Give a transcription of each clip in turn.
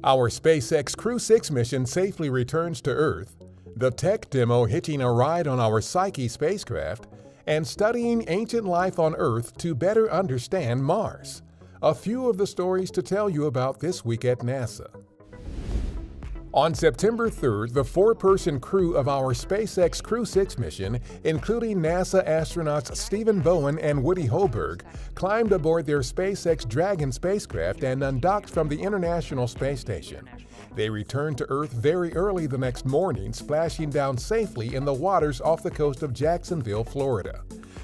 Our SpaceX Crew 6 mission safely returns to Earth, the tech demo hitching a ride on our Psyche spacecraft, and studying ancient life on Earth to better understand Mars. A few of the stories to tell you about this week at NASA. On September 3rd, the four-person crew of our SpaceX Crew 6 mission, including NASA astronauts Stephen Bowen and Woody Hoberg, climbed aboard their SpaceX Dragon spacecraft and undocked from the International Space Station. They returned to Earth very early the next morning, splashing down safely in the waters off the coast of Jacksonville, Florida.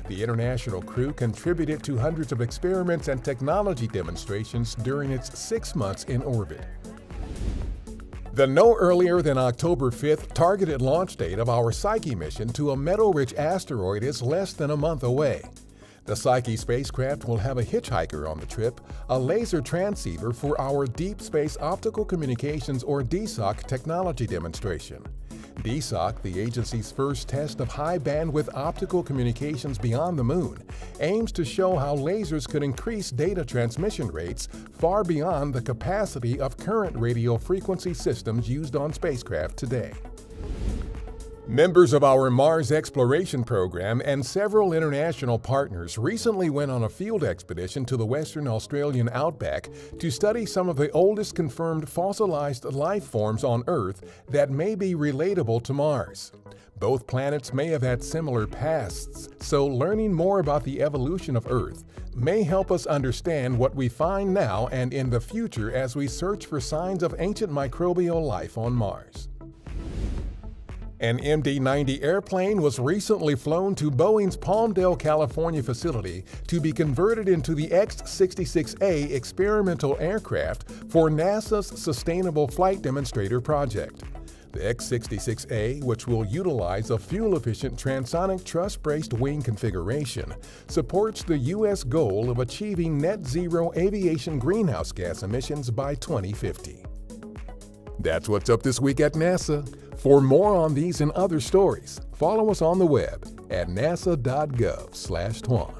The international crew contributed to hundreds of experiments and technology demonstrations during its 6 months in orbit. The no earlier than October 5th targeted launch date of our Psyche mission to a metal-rich asteroid is less than a month away. The Psyche spacecraft will have a hitchhiker on the trip, a laser transceiver for our Deep Space Optical Communications or DSOC technology demonstration. DSOC, the agency's first test of high-bandwidth optical communications beyond the Moon, aims to show how lasers could increase data transmission rates far beyond the capacity of current radio frequency systems used on spacecraft today. Members of our Mars exploration program and several international partners recently went on a field expedition to the Western Australian outback to study some of the oldest confirmed fossilized life forms on Earth that may be relatable to Mars. Both planets may have had similar pasts, so learning more about the evolution of Earth may help us understand what we find now and in the future as we search for signs of ancient microbial life on Mars. An MD-90 airplane was recently flown to Boeing's Palmdale, California facility to be converted into the X-66A experimental aircraft for NASA's Sustainable Flight Demonstrator project. The X-66A, which will utilize a fuel-efficient transonic truss-braced wing configuration, supports the U.S. goal of achieving net-zero aviation greenhouse gas emissions by 2050. That's what's up this week at NASA. For more on these and other stories, follow us on the web at nasa.gov/twan.